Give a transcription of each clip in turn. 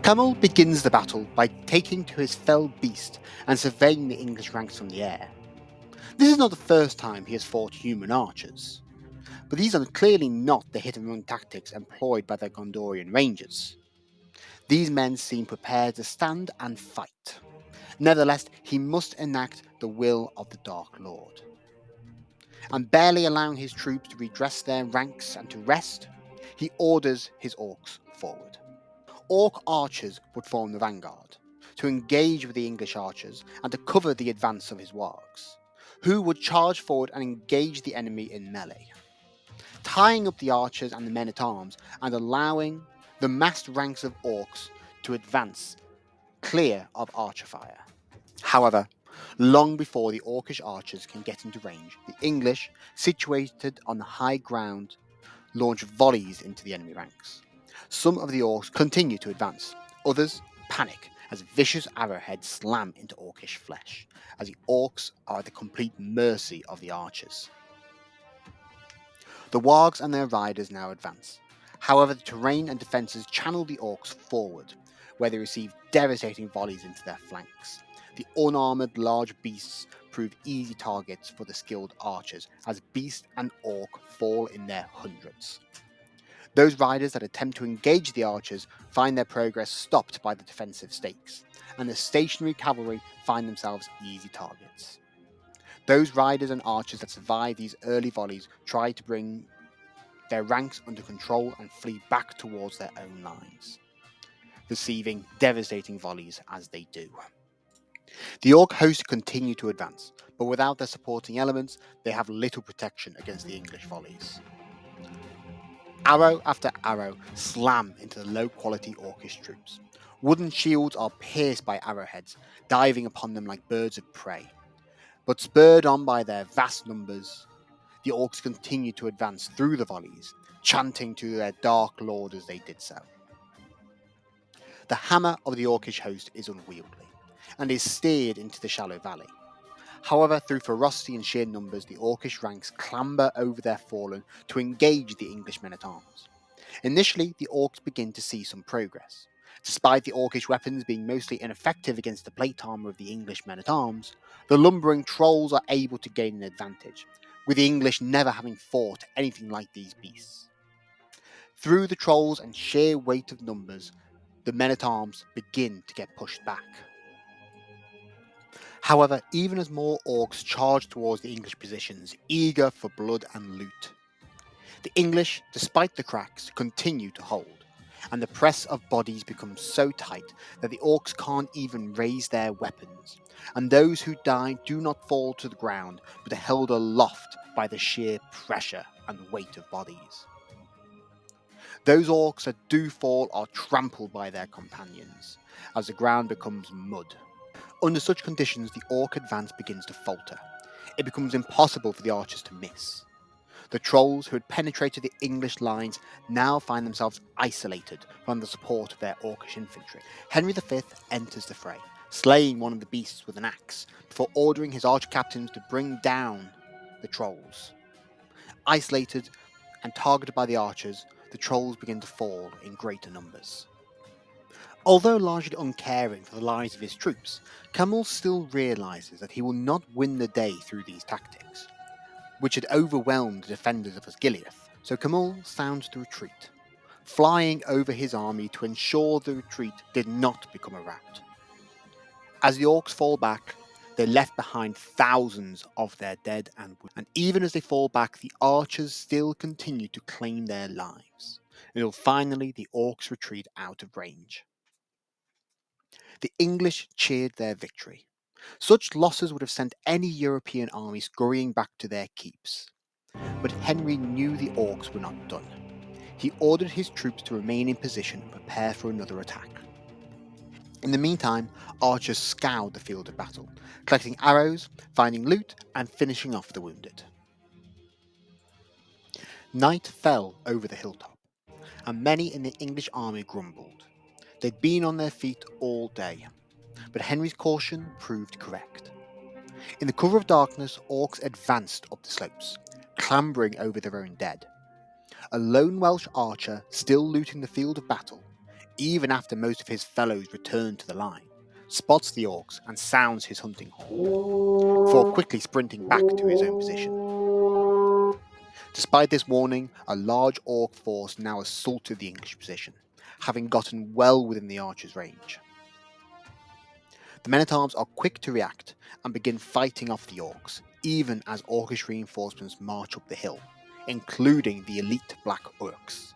Camel begins the battle by taking to his fell beast and surveying the English ranks from the air. This is not the first time he has fought human archers, but these are clearly not the hit-and-run tactics employed by the Gondorian Rangers. These men seem prepared to stand and fight. Nevertheless, he must enact the will of the Dark Lord. And barely allowing his troops to redress their ranks and to rest, he orders his orcs forward. Orc archers would form the vanguard, to engage with the English archers and to cover the advance of his wargs, who would charge forward and engage the enemy in melee, tying up the archers and the men-at-arms and allowing the massed ranks of orcs to advance clear of archer fire. However, long before the orcish archers can get into range, the English, situated on the high ground, launch volleys into the enemy ranks. Some of the orcs continue to advance, others panic as vicious arrowheads slam into orcish flesh, as the orcs are at the complete mercy of the archers. The wargs and their riders now advance. However, the terrain and defences channel the orcs forward, where they receive devastating volleys into their flanks. The unarmoured large beasts prove easy targets for the skilled archers, as beast and orc fall in their hundreds. Those riders that attempt to engage the archers find their progress stopped by the defensive stakes, and the stationary cavalry find themselves easy targets. Those riders and archers that survive these early volleys try to bring their ranks under control and flee back towards their own lines, receiving devastating volleys as they do. The orc host continue to advance, but without their supporting elements, they have little protection against the English volleys. Arrow after arrow slam into the low-quality orcish troops. Wooden shields are pierced by arrowheads, diving upon them like birds of prey. But spurred on by their vast numbers, the orcs continue to advance through the volleys, chanting to their Dark Lord as they did so. The hammer of the orcish host is unwieldy, and is steered into the shallow valley. However, through ferocity and sheer numbers, the orcish ranks clamber over their fallen to engage the English men-at-arms. Initially, the orcs begin to see some progress. Despite the orcish weapons being mostly ineffective against the plate armour of the English men-at-arms, the lumbering trolls are able to gain an advantage, with the English never having fought anything like these beasts. Through the trolls and sheer weight of numbers, the men-at-arms begin to get pushed back. However, even as more orcs charge towards the English positions, eager for blood and loot, the English, despite the cracks, continue to hold, and the press of bodies becomes so tight that the orcs can't even raise their weapons, and those who die do not fall to the ground, but are held aloft by the sheer pressure and weight of bodies. Those orcs that do fall are trampled by their companions, as the ground becomes mud. Under such conditions, the orc advance begins to falter. It becomes impossible for the archers to miss. The trolls who had penetrated the English lines now find themselves isolated from the support of their orcish infantry. Henry V enters the fray, slaying one of the beasts with an axe, before ordering his archer captains to bring down the trolls. Isolated and targeted by the archers, the trolls begin to fall in greater numbers. Although largely uncaring for the lives of his troops, Camel still realises that he will not win the day through these tactics, which had overwhelmed the defenders of Osgiliath, so Camel sounds the retreat, flying over his army to ensure the retreat did not become a rout. As the orcs fall back, they left behind thousands of their dead and wounded, and even as they fall back, the archers still continue to claim their lives, until finally the orcs retreat out of range. The English cheered their victory. Such losses would have sent any European army scurrying back to their keeps. But Henry knew the orcs were not done. He ordered his troops to remain in position and prepare for another attack. In the meantime, archers scoured the field of battle, collecting arrows, finding loot, and finishing off the wounded. Night fell over the hilltop, and many in the English army grumbled. They'd been on their feet all day, but Henry's caution proved correct. In the cover of darkness, orcs advanced up the slopes, clambering over their own dead. A lone Welsh archer, still looting the field of battle, even after most of his fellows return to the line, spots the orcs and sounds his hunting horn, before quickly sprinting back to his own position. Despite this warning, a large orc force now assaulted the English position, having gotten well within the archers' range. The men-at-arms are quick to react and begin fighting off the orcs, even as orcish reinforcements march up the hill, including the elite black orcs.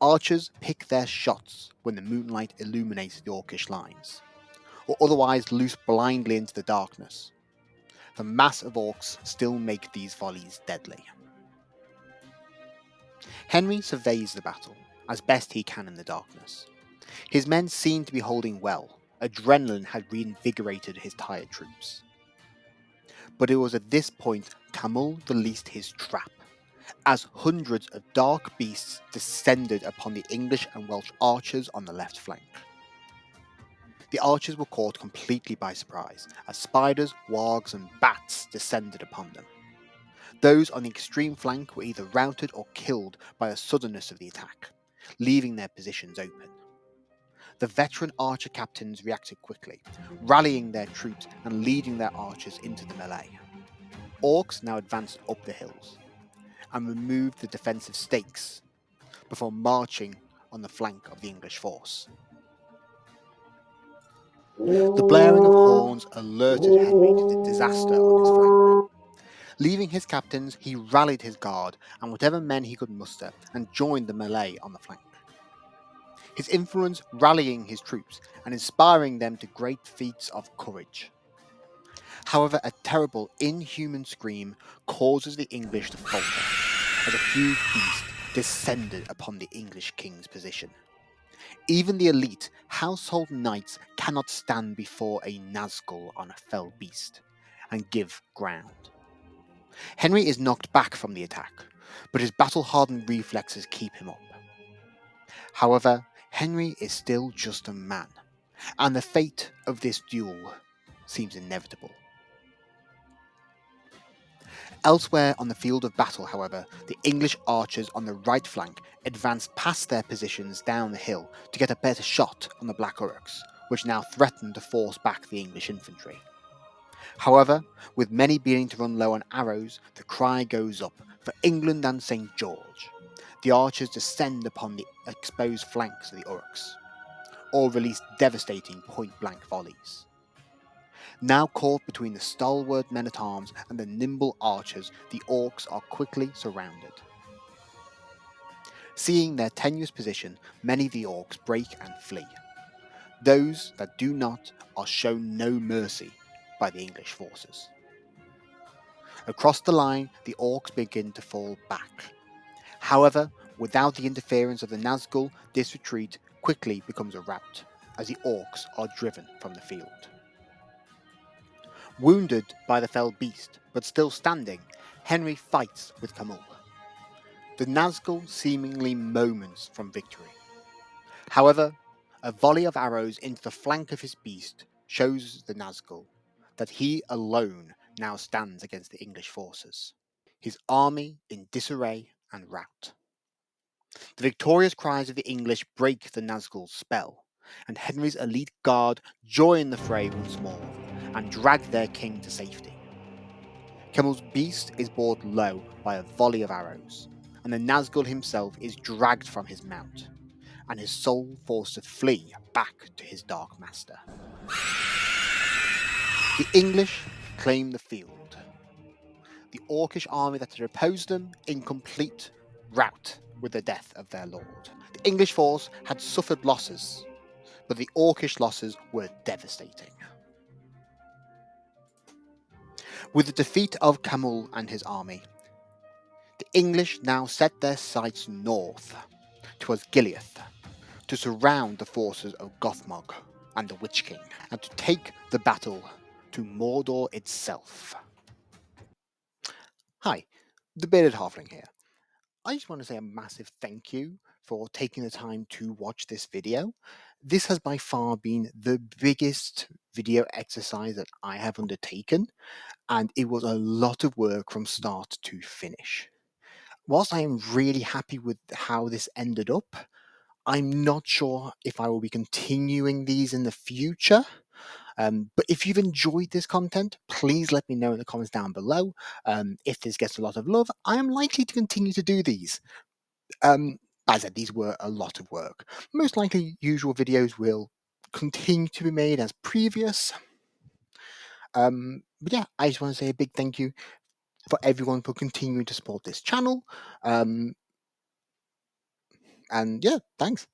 Archers pick their shots when the moonlight illuminates the orcish lines, or otherwise loose blindly into the darkness. The mass of orcs still make these volleys deadly. Henry surveys the battle, as best he can in the darkness. His men seem to be holding well. Adrenaline had reinvigorated his tired troops. But it was at this point Camul released his trap, as hundreds of dark beasts descended upon the English and Welsh archers on the left flank. The archers were caught completely by surprise, as spiders, wargs and bats descended upon them. Those on the extreme flank were either routed or killed by the suddenness of the attack, leaving their positions open. The veteran archer captains reacted quickly, rallying their troops and leading their archers into the melee. Orcs now advanced up the hills and removed the defensive stakes before marching on the flank of the English force. The blaring of horns alerted Henry to the disaster on his flank. Leaving his captains, he rallied his guard and whatever men he could muster and joined the melee on the flank. His influence rallying his troops and inspiring them to great feats of courage. However, a terrible, inhuman scream causes the English to falter as a huge beast descended upon the English king's position. Even the elite household knights cannot stand before a Nazgul on a fell beast and give ground. Henry is knocked back from the attack, but his battle-hardened reflexes keep him up. However, Henry is still just a man, and the fate of this duel seems inevitable. Elsewhere on the field of battle, however, the English archers on the right flank advanced past their positions down the hill to get a better shot on the Black Orcs, which now threatened to force back the English infantry. However, with many beginning to run low on arrows, the cry goes up for England and St. George. The archers descend upon the exposed flanks of the Orcs, or release devastating point-blank volleys. Now caught between the stalwart men-at-arms and the nimble archers, the orcs are quickly surrounded. Seeing their tenuous position, many of the orcs break and flee. Those that do not are shown no mercy by the English forces. Across the line, the orcs begin to fall back. However, without the interference of the Nazgul, this retreat quickly becomes a rout, as the orcs are driven from the field. Wounded by the felled beast, but still standing, Henry fights with Camul. The Nazgul seemingly moments from victory. However, a volley of arrows into the flank of his beast shows the Nazgul that he alone now stands against the English forces, his army in disarray and rout. The victorious cries of the English break the Nazgul's spell, and Henry's elite guard join the fray once more and drag their king to safety. Camul's beast is brought low by a volley of arrows, and the Nazgul himself is dragged from his mount, and his soul forced to flee back to his dark master. The English claim the field. The Orcish army that had opposed them in complete rout with the death of their lord. The English force had suffered losses, but the Orcish losses were devastating. With the defeat of Camul and his army, the English now set their sights north towards Gileath to surround the forces of Gothmog and the Witch King, and to take the battle to Mordor itself. Hi, the Bearded Halfling here. I just want to say a massive thank you for taking the time to watch this video. This has by far been the biggest video exercise that I have undertaken, and it was a lot of work from start to finish. Whilst I am really happy with how this ended up, I'm not sure if I will be continuing these in the future. But if you've enjoyed this content, please let me know in the comments down below. If this gets a lot of love, I am likely to continue to do these. As I said, these were a lot of work. Most likely, usual videos will continue to be made as previous. But yeah, I just want to say a big thank you for everyone for continuing to support this channel. And yeah, thanks.